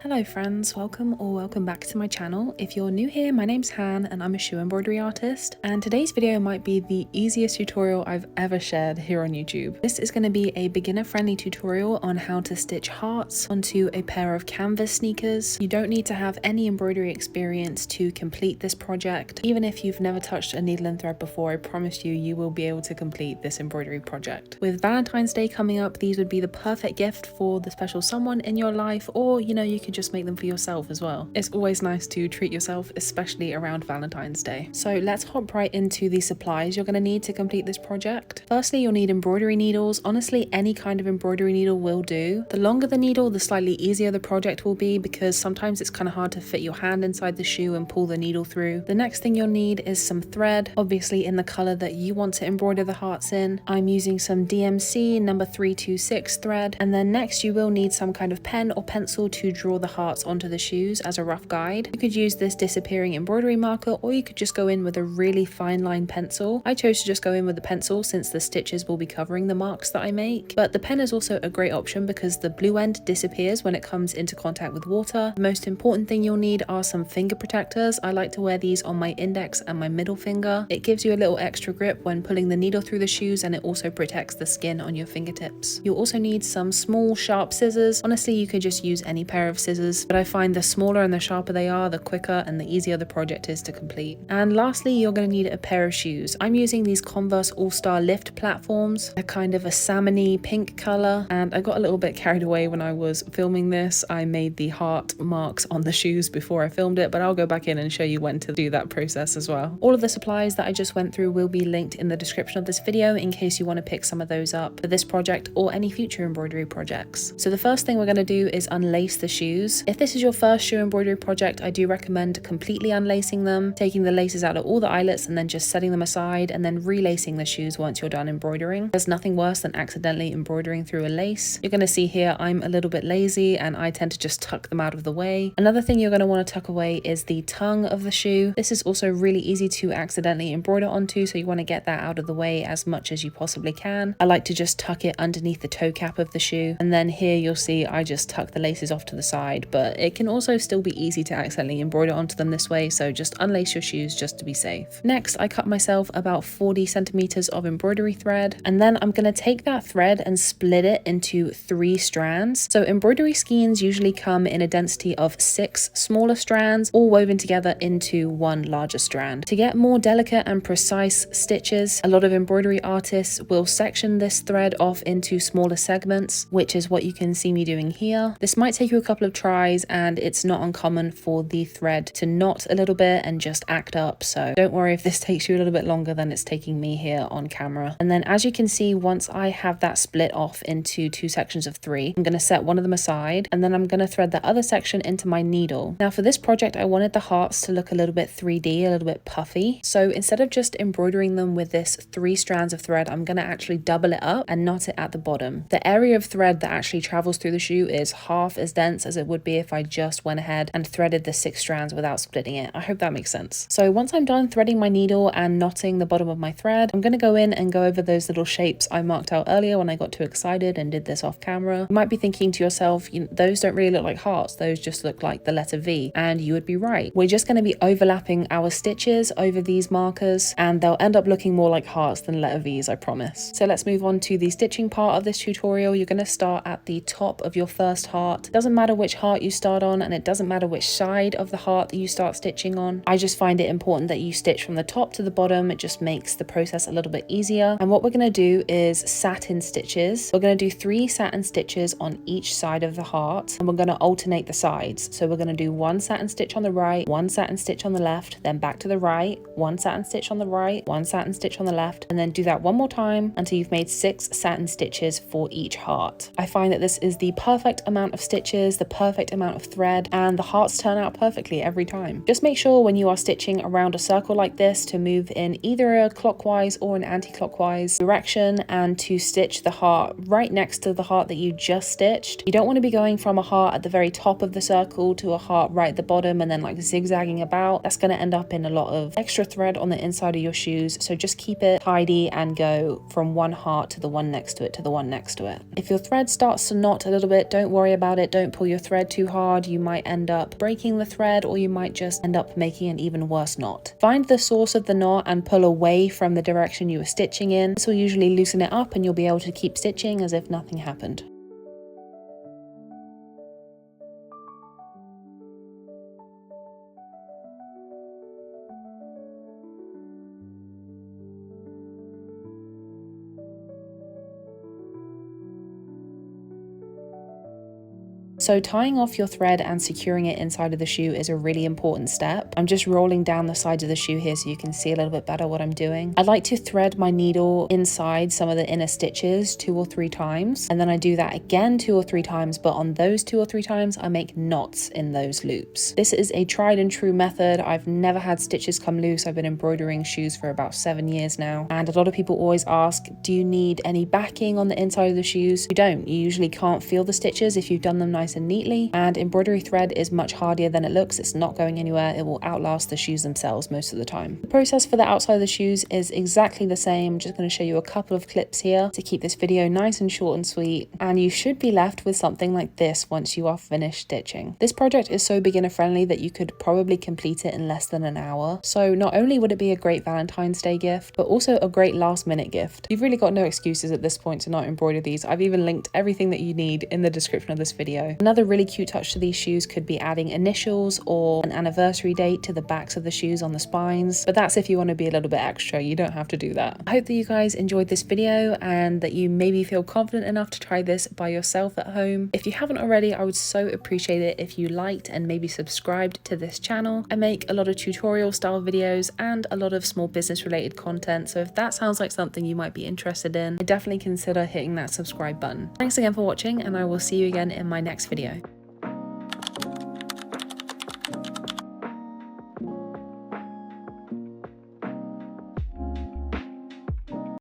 Hello friends, welcome back to my channel. If you're new here, my name's Han and I'm a shoe embroidery artist, and today's video might be the easiest tutorial I've ever shared here on YouTube. This is going to be a beginner friendly tutorial on how to stitch hearts onto a pair of canvas sneakers. You don't need to have any embroidery experience to complete this project. Even if you've never touched a needle and thread before, I promise you will be able to complete this embroidery project. With Valentine's Day coming up, these would be the perfect gift for the special someone in your life, or you could just make them for yourself as well. It's always nice to treat yourself, especially around Valentine's Day. So let's hop right into the supplies you're going to need to complete this project. Firstly, you'll need embroidery needles. Honestly, any kind of embroidery needle will do. The longer the needle, the slightly easier the project will be, because sometimes it's kind of hard to fit your hand inside the shoe and pull the needle through. The next thing you'll need is some thread, obviously in the color that you want to embroider the hearts in. I'm using some DMC number 326 thread. And then next you will need some kind of pen or pencil to draw the hearts onto the shoes as a rough guide. You could use this disappearing embroidery marker, or you could just go in with a really fine line pencil. I chose to just go in with the pencil since the stitches will be covering the marks that I make, but the pen is also a great option because the blue end disappears when it comes into contact with water. The most important thing you'll need are some finger protectors. I like to wear these on my index and my middle finger. It gives you a little extra grip when pulling the needle through the shoes, and it also protects the skin on your fingertips. You'll also need some small sharp scissors. Honestly, you could just use any pair of scissors, but I find the smaller and the sharper they are, the quicker and the easier the project is to complete. And lastly, you're going to need a pair of shoes. I'm using these Converse All-Star Lift platforms. They're kind of a salmony pink color, and I got a little bit carried away when I was filming this. I made the heart marks on the shoes before I filmed it, but I'll go back in and show you when to do that process as well. All of the supplies that I just went through will be linked in the description of this video in case you want to pick some of those up for this project or any future embroidery projects. So the first thing we're going to do is unlace the shoes. If this is your first shoe embroidery project, I do recommend completely unlacing them, taking the laces out of all the eyelets and then just setting them aside, and then relacing the shoes once you're done embroidering. There's nothing worse than accidentally embroidering through a lace. You're going to see here I'm a little bit lazy and I tend to just tuck them out of the way. Another thing you're going to want to tuck away is the tongue of the shoe. This is also really easy to accidentally embroider onto, so you want to get that out of the way as much as you possibly can. I like to just tuck it underneath the toe cap of the shoe, and then here you'll see I just tuck the laces off to the side, but it can also still be easy to accidentally embroider onto them this way, so just unlace your shoes just to be safe. Next, I cut myself about 40 centimeters of embroidery thread, and then I'm going to take that thread and split it into 3 strands. So embroidery skeins usually come in a density of 6 smaller strands, all woven together into one larger strand. To get more delicate and precise stitches, a lot of embroidery artists will section this thread off into smaller segments, which is what you can see me doing here. This might take you a couple of tries, and it's not uncommon for the thread to knot a little bit and just act up, so don't worry if this takes you a little bit longer than it's taking me here on camera. And then as you can see, once I have that split off into 2 sections of 3, I'm going to set one of them aside, and then I'm going to thread the other section into my needle. Now for this project, I wanted the hearts to look a little bit 3D, a little bit puffy, so instead of just embroidering them with this 3 strands of thread, I'm going to actually double it up and knot it at the bottom. The area of thread that actually travels through the shoe is half as dense as it would be if I just went ahead and threaded the 6 strands without splitting it. I hope that makes sense. So once I'm done threading my needle and knotting the bottom of my thread, I'm going to go in and go over those little shapes I marked out earlier when I got too excited and did this off camera. You might be thinking to yourself, those don't really look like hearts, those just look like the letter V, and you would be right. We're just going to be overlapping our stitches over these markers, and they'll end up looking more like hearts than letter V's, I promise. So let's move on to the stitching part of this tutorial. You're going to start at the top of your first heart. It doesn't matter which heart you start on, and it doesn't matter which side of the heart that you start stitching on. I just find it important that you stitch from the top to the bottom. It just makes the process a little bit easier. And what we're going to do is satin stitches. We're going to do 3 satin stitches on each side of the heart, and we're going to alternate the sides. So we're going to do 1 satin stitch on the right, 1 satin stitch on the left, then back to the right, 1 satin stitch on the right, 1 satin stitch on the left, and then do that one more time until you've made 6 satin stitches for each heart. I find that this is the perfect amount of stitches, the perfect amount of thread, and the hearts turn out perfectly every time. Just make sure when you are stitching around a circle like this to move in either a clockwise or an anti-clockwise direction, and to stitch the heart right next to the heart that you just stitched. You don't want to be going from a heart at the very top of the circle to a heart right at the bottom and then like zigzagging about. That's going to end up in a lot of extra thread on the inside of your shoes, so just keep it tidy and go from one heart to the one next to it to the one next to it. If your thread starts to knot a little bit, don't worry about it. Don't pull your thread thread too hard, you might end up breaking the thread, or you might just end up making an even worse knot. Find the source of the knot and pull away from the direction you were stitching in. This will usually loosen it up and you'll be able to keep stitching as if nothing happened. So tying off your thread and securing it inside of the shoe is a really important step. I'm just rolling down the sides of the shoe here so you can see a little bit better what I'm doing. I like to thread my needle inside some of the inner stitches 2 or 3 times, and then I do that again 2 or 3 times, but on those 2 or 3 times I make knots in those loops. This is a tried and true method. I've never had stitches come loose. I've been embroidering shoes for about 7 years now, and a lot of people always ask, do you need any backing on the inside of the shoes? You don't. You usually can't feel the stitches if you've done them nice and neatly, and embroidery thread is much hardier than it looks. It's not going anywhere. It will outlast the shoes themselves most of the time. The process for the outside of the shoes is exactly the same. I'm just going to show you a couple of clips here to keep this video nice and short and sweet, and you should be left with something like this once you are finished stitching. This project is so beginner friendly that you could probably complete it in less than an hour. So not only would it be a great Valentine's Day gift, but also a great last minute gift. You've really got no excuses at this point to not embroider these. I've even linked everything that you need in the description of this video. Another really cute touch to these shoes could be adding initials or an anniversary date to the backs of the shoes on the spines, but that's if you want to be a little bit extra. You don't have to do that. I hope that you guys enjoyed this video and that you maybe feel confident enough to try this by yourself at home. If you haven't already, I would so appreciate it if you liked and maybe subscribed to this channel. I make a lot of tutorial style videos and a lot of small business related content, so if that sounds like something you might be interested in, I definitely consider hitting that subscribe button. Thanks again for watching, and I will see you again in my next video.